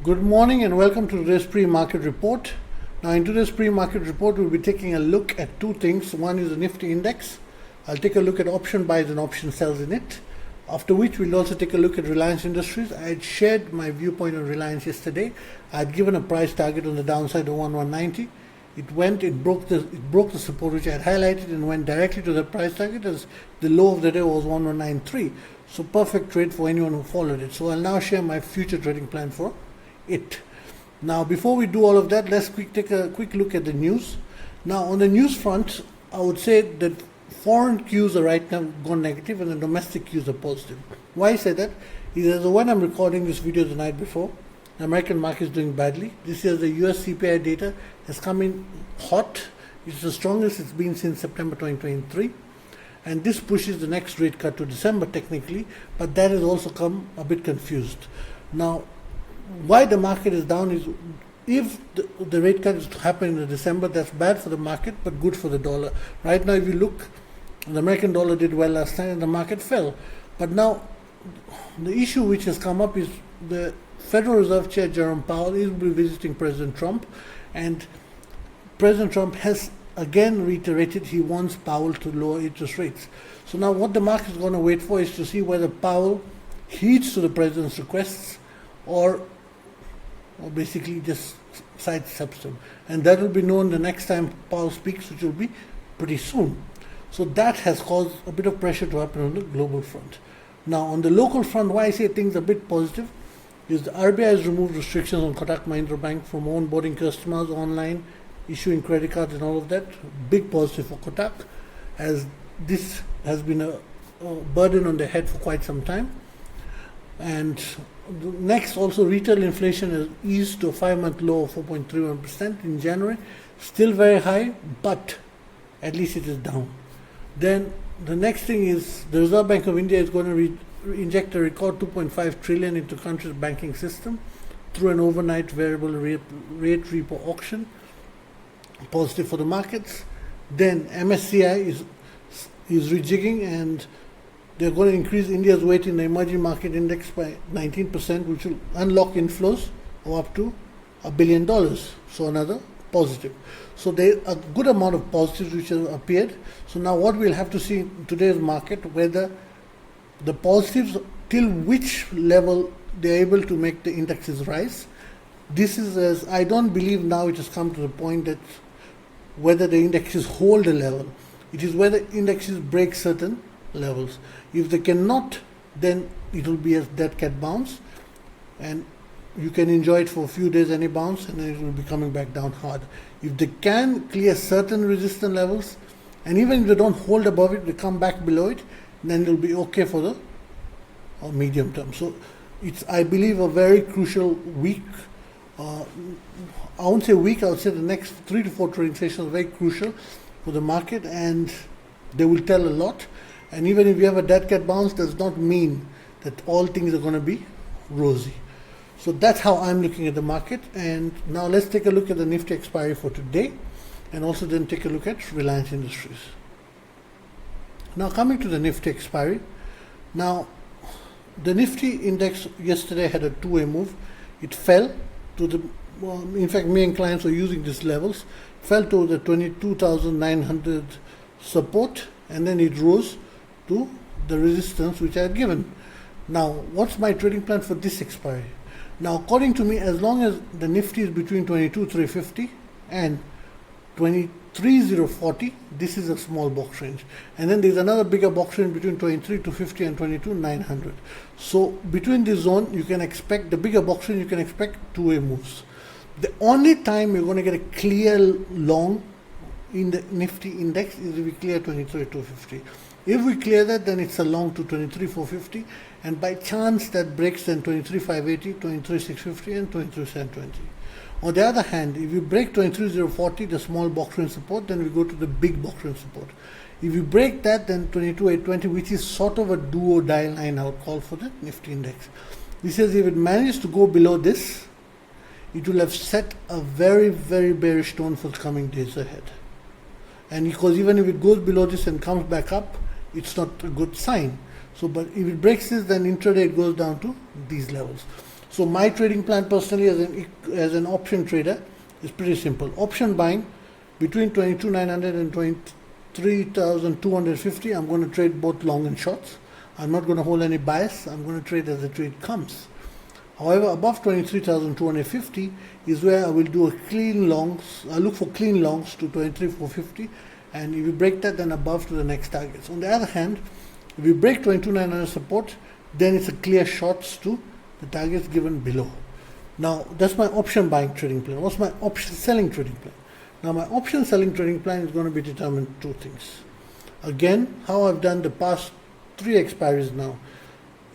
Good morning and welcome to today's pre-market report. Now in today's pre-market report we'll be taking a look at two things. One is the Nifty index. I'll take a look at option buys and option sells in it. After which we'll also take a look at Reliance Industries. I had shared my viewpoint on Reliance yesterday. I had given a price target on the downside of 1190. It broke the support which I had highlighted and went directly to the price target as the low of the day was 1193. So perfect trade for anyone who followed it. So I'll now share my future trading plan for it. Now before we do all of that, let's take a quick look at the news. Now on the news front, I would say that foreign cues are right now gone negative and the domestic cues are positive. Why I say that is when I'm recording this video the night before, the American market is doing badly. This year the US CPI data has come in hot. It's the strongest it's been since September 2023. And this pushes the next rate cut to December technically, but that has also come a bit confused. Now, why the market is down is if the rate cut is to happen in December, that's bad for the market but good for the dollar. Right now, if you look, the American dollar did well last time and the market fell. But now, the issue which has come up is the Federal Reserve Chair Jerome Powell will be visiting President Trump, and President Trump has again reiterated he wants Powell to lower interest rates. So now what the market is going to wait for is to see whether Powell heeds to the president's requests or basically just sidesteps them. And that will be known the next time Powell speaks, which will be pretty soon. So that has caused a bit of pressure to happen on the global front. Now on the local front, why I say things are a bit positive is the RBI has removed restrictions on Kotak Mahindra Bank from onboarding customers online, issuing credit cards and all of that. Big positive for Kotak, as this has been a burden on their head for quite some time. And next, also retail inflation has eased to a 5-month low of 4.31% in January. Still very high, but at least it is down. Then the next thing is the Reserve Bank of India is going to inject a record 2.5 trillion into the country's banking system through an overnight variable rate repo auction. Positive for the markets. Then MSCI is rejigging and they're going to increase India's weight in the emerging market index by 19%, which will unlock inflows of up to $1 billion. So another positive. So there are a good amount of positives which have appeared. So now what we'll have to see in today's market, whether the positives till which level they're able to make the indexes rise. This is as I don't believe now it has come to the point that whether the indexes hold a level. It is whether indexes break certain levels. If they cannot, then it will be a dead cat bounce and you can enjoy it for a few days any bounce and then it will be coming back down hard. If they can clear certain resistance levels and even if they don't hold above it, they come back below it, then it will be okay for the medium term. So it's, I believe, a very crucial week. I won't say week, I would say the next 3 to 4 trading sessions are very crucial for the market and they will tell a lot. And even if you have a dead cat bounce, does not mean that all things are going to be rosy. So that's how I'm looking at the market. And now let's take a look at the Nifty Expiry for today and also then take a look at Reliance Industries. Now coming to the Nifty Expiry. Now the Nifty index yesterday had a two-way move. It fell to the, in fact me and clients were using these levels, fell to the 22,900 support and then it rose to the resistance which I had given. Now, what's my trading plan for this expiry? Now, according to me, as long as the Nifty is between 22,350 and 23,040, this is a small box range. And then there's another bigger box range between 23,250 and 22,900. So, between this zone, you can expect, the bigger box range, you can expect two-way moves. The only time you're going to get a clear long in the Nifty index is if we clear 23,250. If we clear that, then it's a long to 23,450, and by chance that breaks then 23,580, 23,650 and 23,720. On the other hand, if you break 23,040, the small box range support, then we go to the big box range support. If you break that, then 22,820, which is sort of a do-or-die line I would call for the Nifty index. This says if it manages to go below this, it will have set a very, very bearish tone for the coming days ahead. And because even if it goes below this and comes back up, it's not a good sign. So, but if it breaks this, then intraday it goes down to these levels. So my trading plan personally as an option trader is pretty simple. Option buying between 22,900 and 23,250. I'm going to trade both long and shorts. I'm not going to hold any bias. I'm going to trade as the trade comes. However, above 23,250 is where I will do a clean longs. I look for clean longs to 23,450, and if you break that, then above to the next targets. On the other hand, if you break 22,900 support, then it's a clear shorts to the targets given below. Now, that's my option buying trading plan. What's my option selling trading plan? Now, my option selling trading plan is going to be determined two things. Again, how I've done the past 3 expiries now.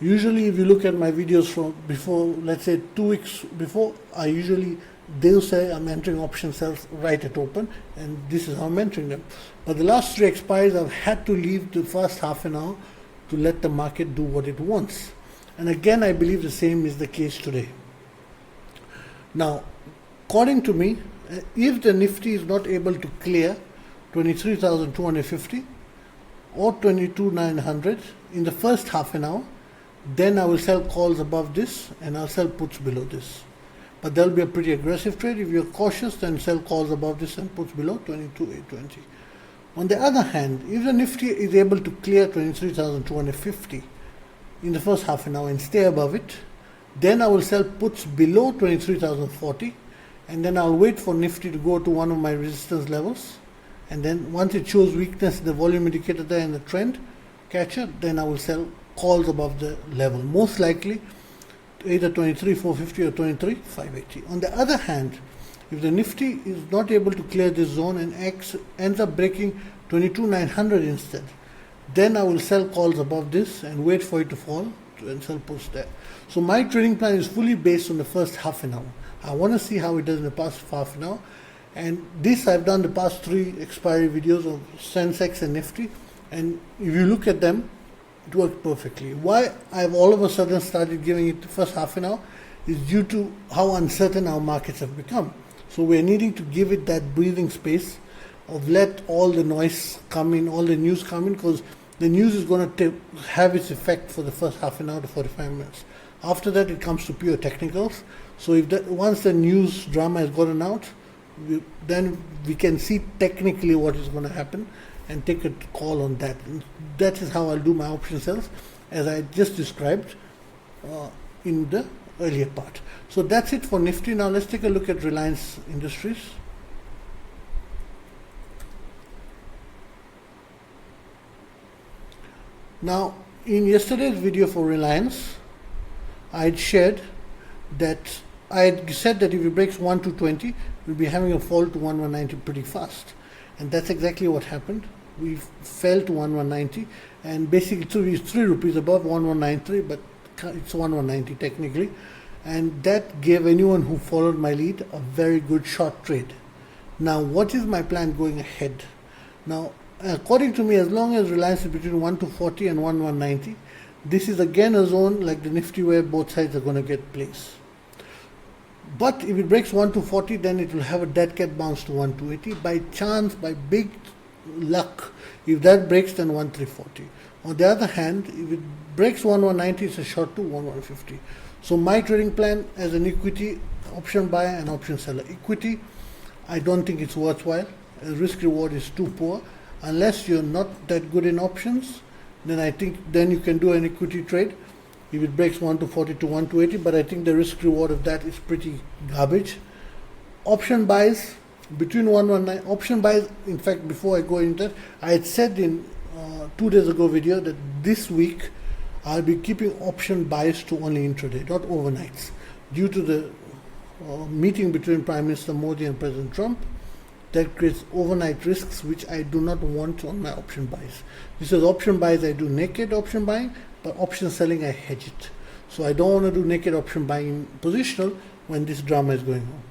Usually, if you look at my videos from before, let's say 2 weeks before, they'll say I'm entering option sales right at open, and this is how I'm entering them. But the last 3 expiries, I've had to leave the first half an hour to let the market do what it wants. And again, I believe the same is the case today. Now, according to me, if the Nifty is not able to clear 23,250 or 22,900 in the first half an hour, then I will sell calls above this and I'll sell puts below this. But there'll be a pretty aggressive trade. If you're cautious, then sell calls above this and puts below 22,820. On the other hand, if the Nifty is able to clear 23,250 in the first half an hour and stay above it, then I will sell puts below 23,040, and then I'll wait for Nifty to go to one of my resistance levels, and then once it shows weakness, the volume indicator there and the trend catcher, then I will sell calls above the level, most likely either 23,450 or 23,580. On the other hand, if the Nifty is not able to clear this zone and ends up breaking 22,900 instead, then I will sell calls above this and wait for it to fall and sell puts there. So my trading plan is fully based on the first half an hour. I want to see how it does in the past half an hour, and this I've done the past 3 expiry videos of Sensex and Nifty, and if you look at them, it worked perfectly. Why I've all of a sudden started giving it the first half an hour is due to how uncertain our markets have become. So we're needing to give it that breathing space of let all the noise come in, all the news come in, because the news is going to have its effect for the first half an hour to 45 minutes. After that, it comes to pure technicals. So if once the news drama has gotten out, then we can see technically what is going to happen and take a call on that. And that is how I'll do my option sales, as I just described in the earlier part. So that's it for Nifty. Now let's take a look at Reliance Industries. Now, in yesterday's video for Reliance, I had shared that I had said that if it breaks 1,220, we'll be having a fall to 1,190 pretty fast. And that's exactly what happened. We fell to 1,190, and basically it's 3 rupees above 1,193, but it's 1,190 technically. And that gave anyone who followed my lead a very good short trade. Now, what is my plan going ahead? Now, according to me, as long as Reliance is between 1,240 and 1,190, this is again a zone like the Nifty where both sides are going to get placed. But if it breaks 1,240, then it will have a dead cat bounce to 1,280. By chance, by big luck, if that breaks, then 1,340. On the other hand, if it breaks 1,190, it's a short to 1,150. So my trading plan as an equity option buyer and option seller. Equity, I don't think it's worthwhile. The risk reward is too poor. Unless you're not that good in options, then I think then you can do an equity trade if it breaks 1,240 to 1,280, but I think the risk reward of that is pretty garbage. Option buys between 119, option buys, in fact, before I go into that, I had said in 2 days ago video that this week I'll be keeping option buys to only intraday, not overnights, due to the meeting between Prime Minister Modi and President Trump. That creates overnight risks, which I do not want on my option buys. This is option buys, I do naked option buying, but option selling, I hedge it. So I don't want to do naked option buying in positional when this drama is going on.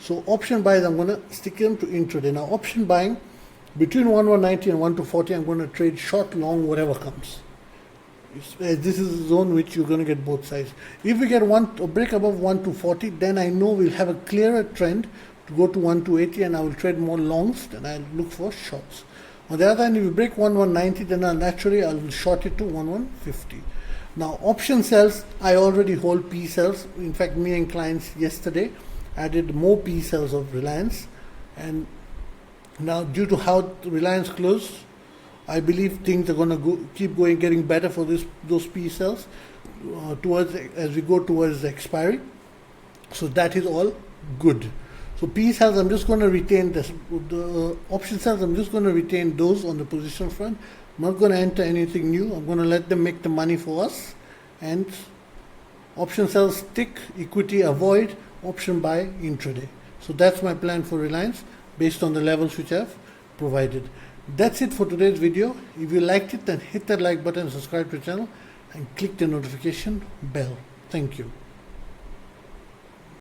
So option buys, I'm going to stick them to intraday. Now option buying, between 1,190 and 1,240, I'm going to trade short, long, whatever comes. This is a zone which you're going to get both sides. If we get a break above 1,240, then I know we'll have a clearer trend to go to 1,280, and I will trade more longs than I'll look for shorts. On the other hand, if you break 1,190, then I'll will short it to 1,150. Now option sells, I already hold P sells. In fact, me and clients yesterday added more P sells of Reliance, and now due to how Reliance closed, I believe things are going to keep getting better for those P sells as we go towards the expiry. So that is all good. So P sells, I'm just going to retain this. The option sells, I'm just going to retain those on the position front. I'm not going to enter anything new. I'm going to let them make the money for us. And option sells stick, equity avoid, option buy intraday. So that's my plan for Reliance based on the levels which I've provided. That's it for today's video. If you liked it, then hit that like button, subscribe to the channel, and click the notification bell. Thank you.